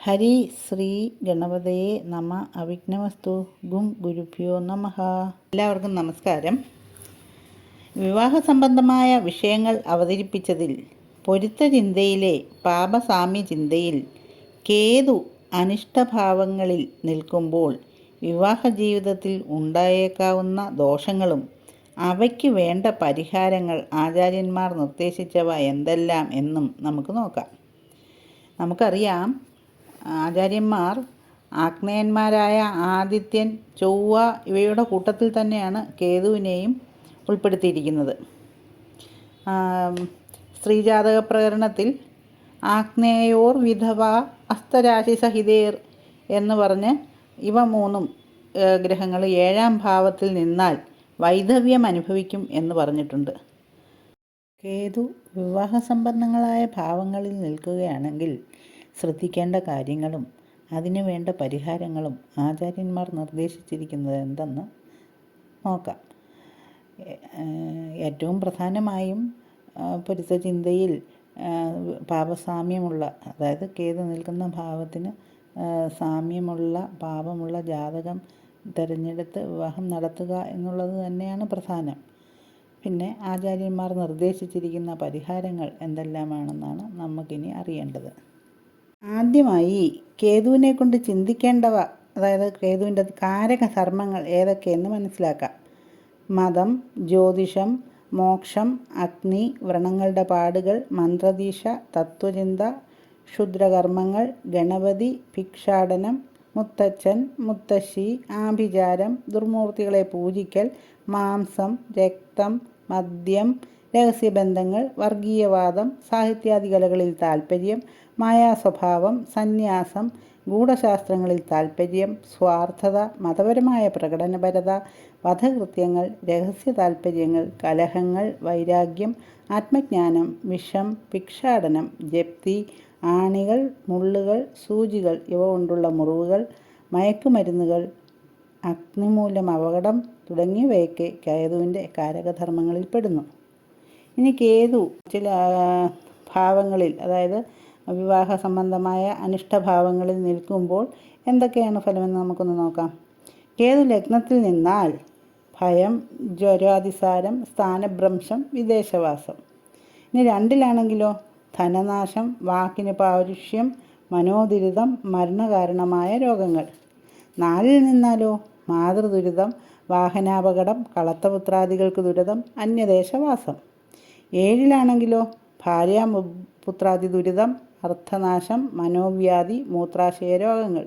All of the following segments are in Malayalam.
ഹരി ശ്രീ ഗണപതയെ നമ അവിഘ്നമസ്തു ഗും ഗുരുഭ്യോ നമഃ. എല്ലാവർക്കും നമസ്കാരം. വിവാഹ സംബന്ധമായ വിഷയങ്ങൾ അവതരിപ്പിച്ചതിൽ പൊരുത്ത ചിന്തയിലെ പാപസാമ്യ ചിന്തയിൽ കേതു അനിഷ്ടഭാവങ്ങളിൽ നിൽക്കുമ്പോൾ വിവാഹ ജീവിതത്തിൽ ഉണ്ടായേക്കാവുന്ന ദോഷങ്ങളും അവയ്ക്ക് വേണ്ട പരിഹാരങ്ങൾ ആചാര്യന്മാർ നിർദ്ദേശിച്ചവ എന്തെല്ലാം എന്നും നമുക്ക് നോക്കാം. നമുക്കറിയാം, ആചാര്യന്മാർ ആഗ്നേയന്മാരായ ആദിത്യൻ, ചൊവ്വ ഇവയുടെ കൂട്ടത്തിൽ തന്നെയാണ് കേതുവിനെയും ഉൾപ്പെടുത്തിയിരിക്കുന്നത്. സ്ത്രീജാതക പ്രകരണത്തിൽ ആഗ്നേയോർ വിധവ അസ്തരാശി സഹിതേർ എന്ന് പറഞ്ഞ് ഇവ മൂന്നും ഗ്രഹങ്ങൾ 7-ാം ഭാവത്തിൽ നിന്നാൽ വൈധവ്യം അനുഭവിക്കും എന്ന് പറഞ്ഞിട്ടുണ്ട്. കേതു വിവാഹ സംബന്ധങ്ങളായ ഭാവങ്ങളിൽ നിൽക്കുകയാണെങ്കിൽ ശ്രദ്ധിക്കേണ്ട കാര്യങ്ങളും അതിനു വേണ്ട പരിഹാരങ്ങളും ആചാര്യന്മാർ നിർദ്ദേശിച്ചിരിക്കുന്നത് എന്തെന്ന് നോക്കാം. ഏറ്റവും പ്രധാനമായും പൊരുത്ത ചിന്തയിൽ പാപസാമ്യമുള്ള, അതായത് കേതു നിൽക്കുന്ന ഭാവത്തിന് സാമ്യമുള്ള പാപമുള്ള ജാതകം തിരഞ്ഞെടുത്ത് വിവാഹം നടത്തുക എന്നുള്ളത് തന്നെയാണ് പ്രധാനം. പിന്നെ ആചാര്യന്മാർ നിർദ്ദേശിച്ചിരിക്കുന്ന പരിഹാരങ്ങൾ എന്തെല്ലാമാണെന്നാണ് നമുക്കിനി അറിയേണ്ടത്. ആദ്യമായി കേതുവിനെ കൊണ്ട് ചിന്തിക്കേണ്ടവ, അതായത് കേതുവിൻ്റെ കാരകധർമ്മങ്ങൾ ഏതൊക്കെയെന്ന് മനസ്സിലാക്കാം. മതം, ജ്യോതിഷം, മോക്ഷം, അഗ്നി, വ്രണങ്ങളുടെ പാടുകൾ, മന്ത്രദീക്ഷ, തത്വചിന്ത, ക്ഷുദ്രകർമ്മങ്ങൾ, ഗണപതി, ഭിക്ഷാടനം, മുത്തച്ഛൻ, മുത്തശ്ശി, ആഭിചാരം, ദുർമൂർത്തികളെ പൂജിക്കൽ, മാംസം, രക്തം, മദ്യം, രഹസ്യബന്ധങ്ങൾ, വർഗീയവാദം, സാഹിത്യാദി കലകളിൽ താൽപ്പര്യം, മായാസ്വഭാവം, സന്യാസം, ഗൂഢശാസ്ത്രങ്ങളിൽ താൽപ്പര്യം, സ്വാർത്ഥത, മതപരമായ പ്രകടനപരത, വധകൃത്യങ്ങൾ, രഹസ്യ താൽപ്പര്യങ്ങൾ, കലഹങ്ങൾ, വൈരാഗ്യം, ആത്മജ്ഞാനം, വിഷം, ഭിക്ഷാടനം, ജപ്തി, ആണികൾ, മുള്ളുകൾ, സൂചികൾ ഇവ കൊണ്ടുള്ള മുറിവുകൾ, മയക്കുമരുന്നുകൾ, അഗ്നിമൂലം അപകടം തുടങ്ങിയവയൊക്കെ കേതുവിൻ്റെ കാരകധർമ്മങ്ങളിൽ പെടുന്നു. ഇനി കേതു ചില ഭാവങ്ങളിൽ, അതായത് വിവാഹ സംബന്ധമായ അനിഷ്ടഭാവങ്ങളിൽ നിൽക്കുമ്പോൾ എന്തൊക്കെയാണ് ഫലമെന്ന് നമുക്കൊന്ന് നോക്കാം. കേതു ലഗ്നത്തിൽ നിന്നാൽ ഭയം, ജ്വരാതിസാരം, സ്ഥാനഭ്രംശം, വിദേശവാസം. ഇനി 2-ലാണെങ്കിലോ ധനനാശം, വാക്കിന് പൗരുഷ്യം, മനോദുരിതം, മരണകാരണമായ രോഗങ്ങൾ. 4-ൽ നിന്നാലോ മാതൃദുരിതം, വാഹനാപകടം, കളത്തപുത്രാദികൾക്ക് ദുരിതം, അന്യദേശവാസം. 7-ലാണെങ്കിലോ ഭാര്യാപുത്രാദി ദുരിതം, അർത്ഥനാശം, മനോവ്യാധി, മൂത്രാശയ രോഗങ്ങൾ.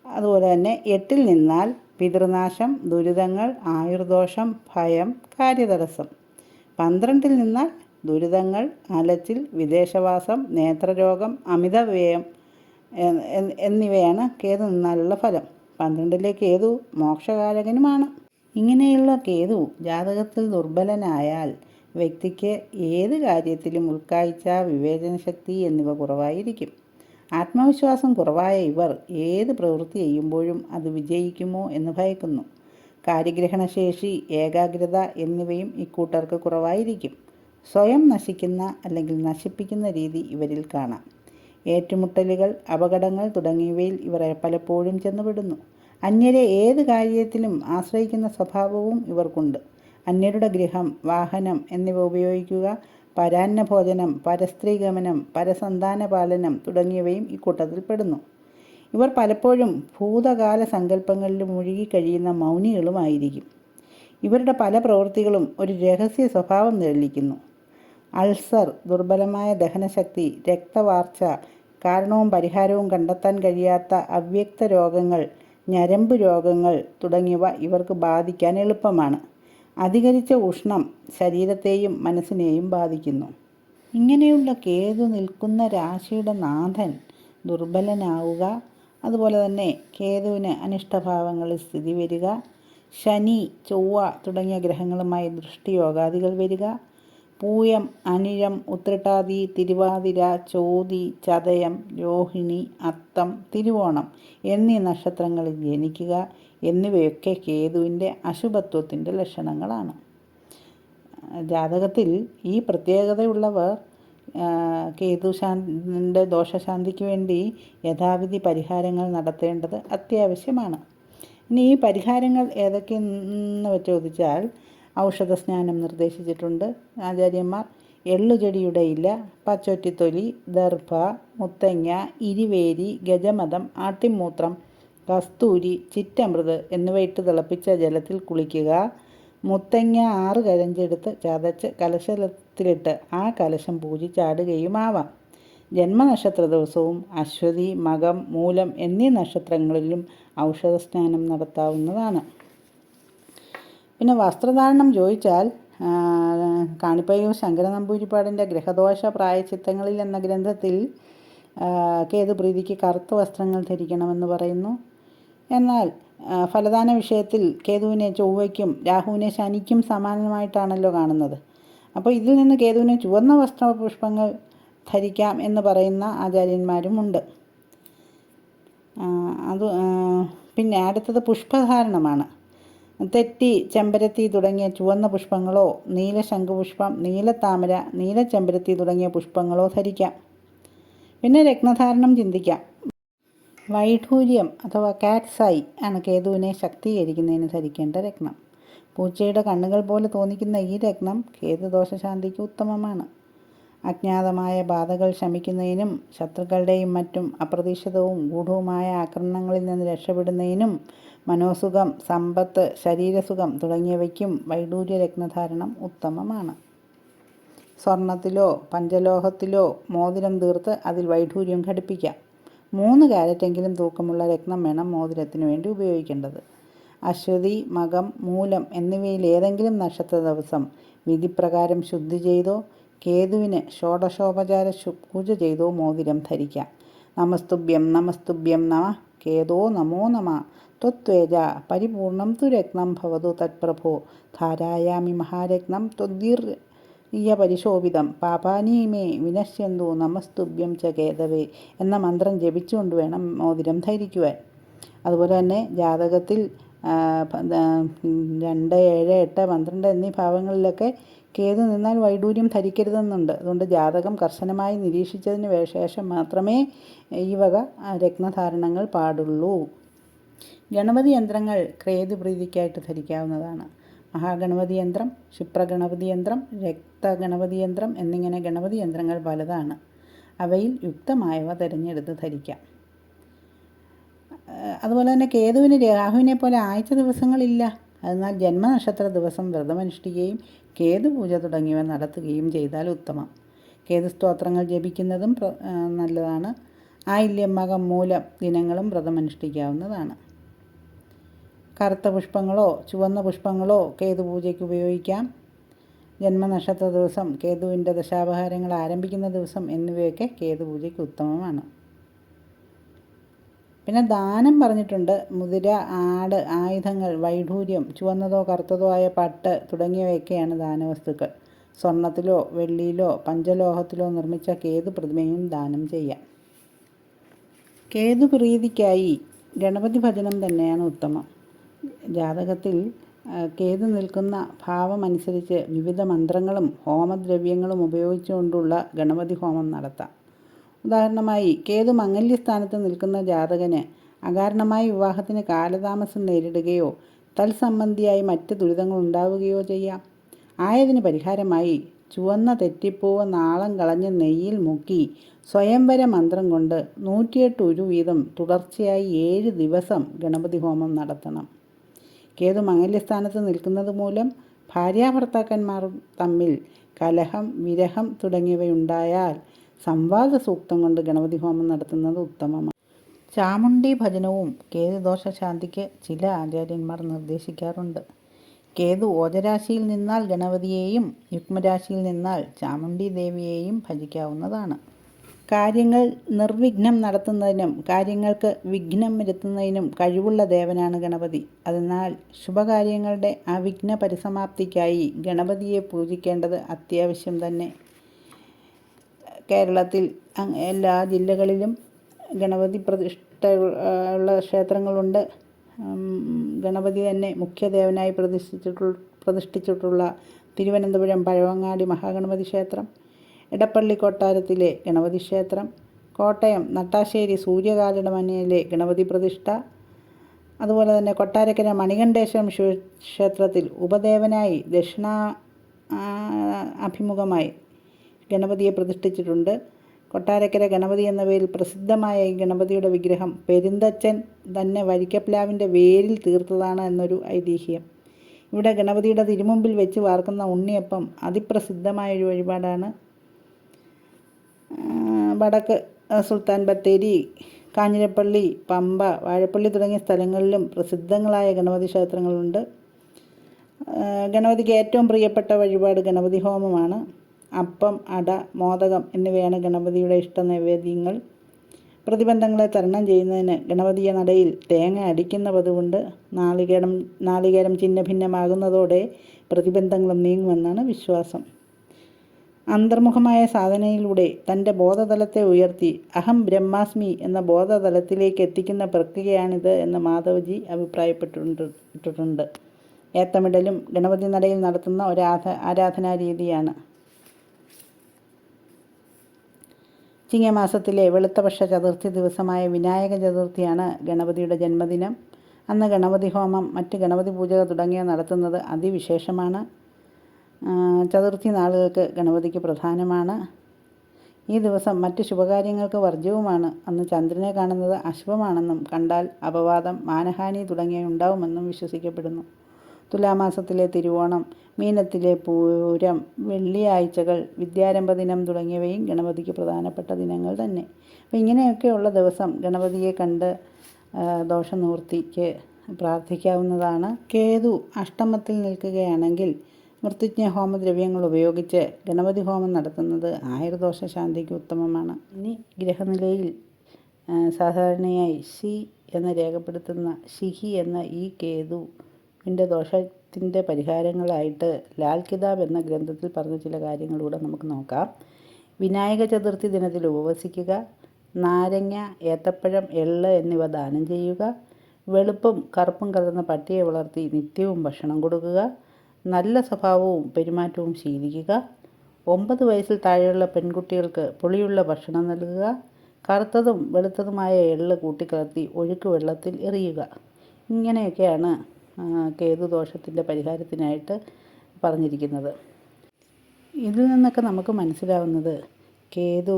അതുപോലെ തന്നെ 8-ൽ നിന്നാൽ പിതൃനാശം, ദുരിതങ്ങൾ, ആയുർദോഷം, ഭയം, കാര്യതടസ്സം. 12-ൽ നിന്നാൽ ദുരിതങ്ങൾ, അലച്ചിൽ, വിദേശവാസം, നേത്രരോഗം, അമിതവ്യയം എന്നിവയാണ് കേതു നിന്നാലുള്ള ഫലം. 12-ലെ കേതു മോക്ഷകാരകനുമാണ്. ഇങ്ങനെയുള്ള കേതു ജാതകത്തിൽ ദുർബലനായാൽ വ്യക്തിക്ക് ഏത് കാര്യത്തിലും ഉൾക്കാഴ്ച, വിവേചനശക്തി എന്നിവ കുറവായിരിക്കും. ആത്മവിശ്വാസം കുറവായ ഇവർ ഏത് പ്രവൃത്തി ചെയ്യുമ്പോഴും അത് വിജയിക്കുമോ എന്ന് ഭയക്കുന്നു. കാര്യഗ്രഹണശേഷി, ഏകാഗ്രത എന്നിവയും ഇക്കൂട്ടർക്ക് കുറവായിരിക്കും. സ്വയം നശിക്കുന്ന അല്ലെങ്കിൽ നശിപ്പിക്കുന്ന രീതി ഇവരിൽ കാണാം. ഏറ്റുമുട്ടലുകൾ, അപകടങ്ങൾ തുടങ്ങിയവയിൽ ഇവർ പലപ്പോഴും ചെന്നുപെടുന്നു. അന്യരെ ഏത് കാര്യത്തിലും ആശ്രയിക്കുന്ന സ്വഭാവവും ഇവർക്കുണ്ട്. അന്യരുടെ ഗൃഹം, വാഹനം എന്നിവ ഉപയോഗിക്കുക, പരാന്നഭോജനം, പരസ്ത്രീഗമനം, പരസന്താനപാലനം തുടങ്ങിയവയും ഇക്കൂട്ടത്തിൽ പെടുന്നു. ഇവർ പലപ്പോഴും ഭൂതകാല സങ്കല്പങ്ങളിൽ മുഴുകിക്കഴിയുന്ന മൗനികളുമായിരിക്കും. ഇവരുടെ പല പ്രവൃത്തികളും ഒരു രഹസ്യ സ്വഭാവം തെളിയിക്കുന്നു. അൾസർ, ദുർബലമായ ദഹനശക്തി, രക്തവാർച്ച, കാരണവും പരിഹാരവും കണ്ടെത്താൻ കഴിയാത്ത അവ്യക്ത രോഗങ്ങൾ, ഞരമ്പ് രോഗങ്ങൾ തുടങ്ങിയവ ഇവർക്ക് ബാധിക്കാൻ എളുപ്പമാണ്. അധികരിച്ച ഉഷ്ണം ശരീരത്തെയും മനസ്സിനെയും ബാധിക്കുന്നു. ഇങ്ങനെയുള്ള കേതു നിൽക്കുന്ന രാശിയുടെ നാഥൻ ദുർബലനാവുക, അതുപോലെ തന്നെ കേതുവിന് അനിഷ്ടഭാവങ്ങളിൽ സ്ഥിതി വരിക, ശനി, ചൊവ്വ തുടങ്ങിയ ഗ്രഹങ്ങളുമായി ദൃഷ്ടിയോഗാദികൾ വരിക, പൂയം, അനിഴം, ഉത്രട്ടാതി, തിരുവാതിര, ചോതി, ചതയം, രോഹിണി, അത്തം, തിരുവോണം എന്നീ നക്ഷത്രങ്ങളിൽ ജനിക്കുക എന്നിവയൊക്കെ കേതുവിൻ്റെ അശുഭത്വത്തിൻ്റെ ലക്ഷണങ്ങളാണ്. ജാതകത്തിൽ ഈ പ്രത്യേകതയുള്ളവർ കേതുശാന്തിൻ്റെ ദോഷശാന്തിക്ക് വേണ്ടി യഥാവിധി പരിഹാരങ്ങൾ നടത്തേണ്ടത് അത്യാവശ്യമാണ്. ഇനി ഈ പരിഹാരങ്ങൾ ഏതൊക്കെയെന്ന് ചോദിച്ചാൽ ഔഷധസ്നാനം നിർദ്ദേശിച്ചിട്ടുണ്ട് ആചാര്യന്മാർ. എള്ളുചെടിയുടെ ഇല, പച്ചൊറ്റിത്തൊലി, ദർഭ, മുത്തങ്ങ, ഇരുവേരി, ഗജമദം, ആട്ടിൻമൂത്രം, കസ്തൂരി, ചിറ്റമൃത് എന്നിവ ഇട്ട് തിളപ്പിച്ച ജലത്തിൽ കുളിക്കുക. മുത്തങ്ങ 6 കരഞ്ചെടുത്ത് ചതച്ച് കലശത്തിലിട്ട് ആ കലശം പൂജിച്ചാടുകയുമാവാം. ജന്മനക്ഷത്ര ദിവസവും അശ്വതി, മകം, മൂലം എന്നീ നക്ഷത്രങ്ങളിലും ഔഷധസ്നാനം നടത്താവുന്നതാണ്. പിന്നെ വസ്ത്രധാരണം ചോദിച്ചാൽ കാണിപ്പയ്യൂർ ശങ്കര നമ്പൂതിരിപ്പാടിൻ്റെ ഗ്രഹദോഷ പ്രായച്ചിത്തങ്ങളിൽ എന്ന ഗ്രന്ഥത്തിൽ കേതുപ്രീതിക്ക് കറുത്ത വസ്ത്രങ്ങൾ ധരിക്കണമെന്ന് പറയുന്നു. എന്നാൽ ഫലദാന വിഷയത്തിൽ കേതുവിനെ ചൊവ്വയ്ക്കും രാഹുവിനെ ശനിക്കും സമാനമായിട്ടാണല്ലോ കാണുന്നത്. അപ്പോൾ ഇതിൽ നിന്ന് കേതുവിനെ ചുവന്ന വസ്ത്രപുഷ്പങ്ങൾ ധരിക്കാം എന്ന് പറയുന്ന ആചാര്യന്മാരുമുണ്ട്. പിന്നെ അടുത്തത് പുഷ്പധാരണമാണ്. തെറ്റി, ചെമ്പരത്തി തുടങ്ങിയ ചുവന്ന പുഷ്പങ്ങളോ, നീല ശംഖുപുഷ്പം, നീലത്താമര, നീല ചെമ്പരത്തി തുടങ്ങിയ പുഷ്പങ്ങളോ ധരിക്കാം. പിന്നെ രത്നധാരണം ചിന്തിക്കാം. വൈഢൂര്യം അഥവാ കാറ്റ്സ് ഐ ആണ് കേതുവിനെ ശക്തീകരിക്കുന്നതിന് ധരിക്കേണ്ട രത്നം. പൂച്ചയുടെ കണ്ണുകൾ പോലെ തോന്നിക്കുന്ന ഈ രത്നം കേതുദോഷശാന്തിക്ക് ഉത്തമമാണ്. അജ്ഞാതമായ ബാധകൾ ശമിക്കുന്നതിനും ശത്രുക്കളുടെയും മറ്റും അപ്രതീക്ഷിതവും ഗൂഢവുമായ ആക്രമണങ്ങളിൽ നിന്ന് രക്ഷപ്പെടുന്നതിനും മനോസുഖം, സമ്പത്ത്, ശരീരസുഖം തുടങ്ങിയവയ്ക്കും വൈഡൂര്യ രത്നധാരണം ഉത്തമമാണ്. സ്വർണത്തിലോ പഞ്ചലോഹത്തിലോ മോതിരം തീർത്ത് അതിൽ വൈഡൂര്യം ഘടിപ്പിക്കാം. 3 കാരറ്റെങ്കിലും തൂക്കമുള്ള രത്നം വേണം മോതിരത്തിന് വേണ്ടി ഉപയോഗിക്കേണ്ടത്. അശ്വതി, മകം, മൂലം എന്നിവയിൽ ഏതെങ്കിലും നക്ഷത്ര ദിവസം വിധിപ്രകാരം ശുദ്ധി ചെയ്തോ കേതുവിന് ഷോഡശോപചാര പൂജ ചെയ്തോ മോതിരം ധരിക്കാം. നമസ്തുഭ്യം നമസ്തുഭ്യം നമ കേതോ നമോ നമ ത്വത്വേജ പരിപൂർണം തു രത്നം ഭവതു തത്പ്രഭോ ധാരായാമി മഹാരത്നം ത്വദ്ദീർയ പരിശോഭിതം പാപാനി മേ വിനശ്യന്തു നമസ്തുഭ്യം ച കേതവേ എന്ന മന്ത്രം ജപിച്ചുകൊണ്ട് വേണം മോതിരം ധരിക്കുവാൻ. അതുപോലെ തന്നെ ജാതകത്തിൽ 2, 7, 8, 12 എന്നീ ഭാവങ്ങളിലൊക്കെ കേതു നിന്നാൽ വൈഡൂര്യം ധരിക്കരുതെന്നുണ്ട്. അതുകൊണ്ട് ജാതകം കർശനമായി നിരീക്ഷിച്ചതിന് ശേഷം മാത്രമേ ഈ വക രത്നധാരണങ്ങൾ പാടുള്ളൂ. ഗണപതി യന്ത്രങ്ങൾ കേതുപ്രീതിക്കായിട്ട് ധരിക്കാവുന്നതാണ്. മഹാഗണപതി യന്ത്രം, ക്ഷിപ്രഗണപതി യന്ത്രം, രക്തഗണപതി യന്ത്രം എന്നിങ്ങനെ ഗണപതി യന്ത്രങ്ങൾ പലതാണ്. അവയിൽ യുക്തമായവ തിരഞ്ഞെടുത്ത് ധരിക്കാം. അതുപോലെ തന്നെ കേതുവിന് രാഹുവിനെ പോലെ ആഴ്ച ദിവസങ്ങളില്ല. എന്നാൽ ജന്മനക്ഷത്ര ദിവസം വ്രതമനുഷ്ഠിക്കുകയും കേതുപൂജ തുടങ്ങിയവ നടത്തുകയും ചെയ്താൽ ഉത്തമം. കേതുസ്തോത്രങ്ങൾ ജപിക്കുന്നതും നല്ലതാണ്. ആയില്യം, മകം, മൂലം ദിനങ്ങളും വ്രതമനുഷ്ഠിക്കാവുന്നതാണ്. കറുത്ത പുഷ്പങ്ങളോ ചുവന്ന പുഷ്പങ്ങളോ കേതുപൂജയ്ക്ക് ഉപയോഗിക്കാം. ജന്മനക്ഷത്ര ദിവസം, കേതുവിൻ്റെ ദശാപഹാരങ്ങൾ ആരംഭിക്കുന്ന ദിവസം എന്നിവയൊക്കെ കേതുപൂജയ്ക്ക് ഉത്തമമാണ്. പിന്നെ ദാനം പറഞ്ഞിട്ടുണ്ട്. മുതിര, ആട്, ആയുധങ്ങൾ, വൈഢൂര്യം, ചുവന്നതോ കറുത്തതോ ആയ പട്ട് തുടങ്ങിയവയൊക്കെയാണ് ദാനവസ്തുക്കൾ. സ്വർണത്തിലോ വെള്ളിയിലോ പഞ്ചലോഹത്തിലോ നിർമ്മിച്ച കേതു പ്രതിമയും ദാനം ചെയ്യാം. കേതുപ്രീതിക്കായി ഗണപതി ഭജനം തന്നെയാണ് ഉത്തമം. ജാതകത്തിൽ കേതു നിൽക്കുന്ന ഭാവമനുസരിച്ച് വിവിധ മന്ത്രങ്ങളും ഹോമദ്രവ്യങ്ങളും ഉപയോഗിച്ചുകൊണ്ടുള്ള ഗണപതി ഹോമം നടത്താം. ഉദാഹരണമായി കേതു മംഗല്യസ്ഥാനത്ത് നിൽക്കുന്ന ജാതകന് അകാരണമായി വിവാഹത്തിന് കാലതാമസം നേരിടുകയോ തൽസംബന്ധിയായി മറ്റ് ദുരിതങ്ങൾ ഉണ്ടാവുകയോ ചെയ്യാം. ആയതിന് പരിഹാരമായി ചുവന്ന തെറ്റിപ്പൂവ് നാളം കളഞ്ഞ് നെയ്യിൽ മുക്കി സ്വയംവര മന്ത്രം കൊണ്ട് 108 ഉരു വീതം തുടർച്ചയായി 7 ദിവസം ഗണപതി ഹോമം നടത്തണം. കേതു മംഗല്യസ്ഥാനത്ത് നിൽക്കുന്നത് മൂലം ഭാര്യാഭർത്താക്കന്മാർ തമ്മിൽ കലഹം, വിരഹം തുടങ്ങിയവയുണ്ടായാൽ സംവാദ സൂക്തം കൊണ്ട് ഗണപതി ഹോമം നടത്തുന്നത് ഉത്തമമാണ്. ചാമുണ്ഡി ഭജനവും കേതുദോഷശാന്തിക്ക് ചില ആചാര്യന്മാർ നിർദ്ദേശിക്കാറുണ്ട്. കേതു ഓജരാശിയിൽ നിന്നാൽ ഗണപതിയെയും യുഗ്മരാശിയിൽ നിന്നാൽ ചാമുണ്ഡി ദേവിയെയും ഭജിക്കാവുന്നതാണ്. കാര്യങ്ങൾ നിർവിഘ്നം നടത്തുന്നതിനും കാര്യങ്ങൾക്ക് വിഘ്നം വരുത്തുന്നതിനും കഴിവുള്ള ദേവനാണ് ഗണപതി. അതിനാൽ ശുഭകാര്യങ്ങളുടെ അവിഘ്ന പരിസമാപ്തിക്കായി ഗണപതിയെ പൂജിക്കേണ്ടത് അത്യാവശ്യം തന്നെ. കേരളത്തിൽ എല്ലാ ജില്ലകളിലും ഗണപതി പ്രതിഷ്ഠ ഉള്ള ക്ഷേത്രങ്ങളുണ്ട്. ഗണപതി തന്നെ മുഖ്യദേവനായി പ്രതിഷ്ഠിച്ചിട്ടുള്ള തിരുവനന്തപുരം പഴവങ്ങാടി മഹാഗണപതി ക്ഷേത്രം, ഇടപ്പള്ളി കൊട്ടാരത്തിലെ ഗണപതി ക്ഷേത്രം, കോട്ടയം നട്ടാശ്ശേരി സൂര്യകാലടമനയിലെ ഗണപതി പ്രതിഷ്ഠ, അതുപോലെ തന്നെ കൊട്ടാരക്കര മണികണ്ഠേശ്വരം ക്ഷേത്രത്തിൽ ഉപദേവനായി അഭിമുഖമായി ഗണപതിയെ പ്രതിഷ്ഠിച്ചിട്ടുണ്ട്. കൊട്ടാരക്കര ഗണപതി എന്ന പേരിൽ പ്രസിദ്ധമായ ഈ ഗണപതിയുടെ വിഗ്രഹം പെരുന്തച്ചൻ തന്നെ വരിക്കപ്ലാവിൻ്റെ വേരിൽ തീർത്തതാണ് എന്നൊരു ഐതിഹ്യം. ഇവിടെ ഗണപതിയുടെ തിരുമുമ്പിൽ വെച്ച് വാർക്കുന്ന ഉണ്ണിയപ്പം അതിപ്രസിദ്ധമായൊരു വഴിപാടാണ്. വടക്ക് സുൽത്താൻ ബത്തേരി, കാഞ്ഞിരപ്പള്ളി, പമ്പ, വാഴപ്പള്ളി തുടങ്ങിയ സ്ഥലങ്ങളിലും പ്രസിദ്ധങ്ങളായ ഗണപതി ക്ഷേത്രങ്ങളുണ്ട്. ഗണപതിക്ക് ഏറ്റവും പ്രിയപ്പെട്ട വഴിപാട് ഗണപതി ഹോമമാണ്. അപ്പം, അട, മോദകം എന്നിവയാണ് ഗണപതിയുടെ ഇഷ്ട നൈവേദ്യങ്ങൾ. പ്രതിബന്ധങ്ങളെ തരണം ചെയ്യുന്നതിന് ഗണപതിയെ നടയിൽ തേങ്ങ അടിക്കുന്ന പതിവുണ്ട്. നാളികേരം ഛിന്ന ഭിന്നമാകുന്നതോടെ പ്രതിബന്ധങ്ങളും നീങ്ങുമെന്നാണ് വിശ്വാസം. അന്തർമുഖമായ സാധനയിലൂടെ തൻ്റെ ബോധതലത്തെ ഉയർത്തി അഹം ബ്രഹ്മാസ്മി എന്ന ബോധതലത്തിലേക്ക് എത്തിക്കുന്ന പ്രക്രിയയാണിത് എന്ന് മാധവജി അഭിപ്രായപ്പെട്ടിട്ടുണ്ട്. ഏത്തമിടലും ഗണപതി നടയിൽ നടത്തുന്ന ഒരു ആരാധനാരീതിയാണ്. ചിങ്ങമാസത്തിലെ വെളുത്തപക്ഷ ചതുർത്ഥി ദിവസമായ വിനായക ചതുർത്ഥിയാണ് ഗണപതിയുടെ ജന്മദിനം. അന്ന് ഗണപതി ഹോമം, മറ്റ് ഗണപതി പൂജകൾ തുടങ്ങിയവ നടത്തുന്നത് അതിവിശേഷമാണ്. ചതുർത്ഥി നാളുകൾക്ക് ഗണപതിക്ക് പ്രധാനമാണ്. ഈ ദിവസം മറ്റ് ശുഭകാര്യങ്ങൾക്ക് വർജ്യവുമാണ്. അന്ന് ചന്ദ്രനെ കാണുന്നത് അശുഭമാണെന്നും കണ്ടാൽ അപവാദം, മാനഹാനി തുടങ്ങിയവ ഉണ്ടാവുമെന്നും വിശ്വസിക്കപ്പെടുന്നു. തുലാമാസത്തിലെ തിരുവോണം, മീനത്തിലെ പൂരം, വെള്ളിയാഴ്ചകൾ, വിദ്യാരംഭ ദിനം തുടങ്ങിയവയും ഗണപതിക്ക് പ്രധാനപ്പെട്ട ദിനങ്ങൾ തന്നെ. അപ്പോൾ ഇങ്ങനെയൊക്കെയുള്ള ദിവസം ഗണപതിയെ കണ്ട് ദോഷനിവൃത്തിക്ക് പ്രാർത്ഥിക്കാവുന്നതാണ്. കേതു അഷ്ടമത്തിൽ നിൽക്കുകയാണെങ്കിൽ മൃത്യുജ്ഞ ഹോമദ്രവ്യങ്ങൾ ഉപയോഗിച്ച് ഗണപതി ഹോമം നടത്തുന്നത് ആയുർദോഷ ശാന്തിക്ക് ഉത്തമമാണ്. ഇനി ഗ്രഹനിലയിൽ സാധാരണയായി ശി എന്ന് രേഖപ്പെടുത്തുന്ന ശിഹി എന്ന ഈ കേതുവിൻ്റെ ദോഷത്തിൻ്റെ പരിഹാരങ്ങളായിട്ട് ലാൽ കിതാബ് എന്ന ഗ്രന്ഥത്തിൽ പറഞ്ഞ ചില കാര്യങ്ങളിലൂടെ നമുക്ക് നോക്കാം. വിനായക ചതുർത്ഥി ദിനത്തിൽ ഉപവസിക്കുക, നാരങ്ങ, ഏത്തപ്പഴം, എള്ള് എന്നിവ ദാനം ചെയ്യുക, വെളുപ്പും കറുപ്പും കലർന്ന പട്ടിയെ വളർത്തി നിത്യവും ഭക്ഷണം കൊടുക്കുക, നല്ല സ്വഭാവവും പെരുമാറ്റവും ശീലിക്കുക, 9 വയസ്സിൽ താഴെയുള്ള പെൺകുട്ടികൾക്ക് പുളിയുള്ള ഭക്ഷണം നൽകുക, കറുത്തതും വെളുത്തതുമായ എള്ള് കൂട്ടിക്കലർത്തി ഒഴുക്ക് വെള്ളത്തിൽ എറിയുക. ഇങ്ങനെയൊക്കെയാണ് കേതുദോഷത്തിൻ്റെ പരിഹാരത്തിനായിട്ട് പറഞ്ഞിരിക്കുന്നത്. ഇതിൽ നിന്നൊക്കെ നമുക്ക് മനസ്സിലാവുന്നത് കേതു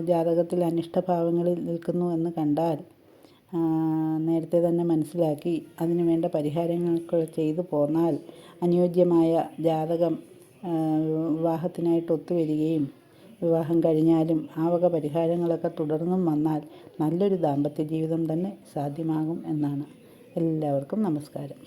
ജാതകത്തിൽ അനിഷ്ടഭാവങ്ങളിൽ നിൽക്കുന്നു എന്ന് കണ്ടാൽ നേരത്തെ തന്നെ മനസ്സിലാക്കി അതിനു വേണ്ട പരിഹാരങ്ങളൊക്കെ ചെയ്തു പോന്നാൽ അനുയോജ്യമായ ജാതകം വിവാഹത്തിനായിട്ട് ഒത്തുവരികയും വിവാഹം കഴിഞ്ഞാലും ആ വക പരിഹാരങ്ങളൊക്കെ തുടർന്നും വന്നാൽ നല്ലൊരു ദാമ്പത്യ ജീവിതം തന്നെ സാധ്യമാകും എന്നാണ്. എല്ലാവർക്കും നമസ്കാരം.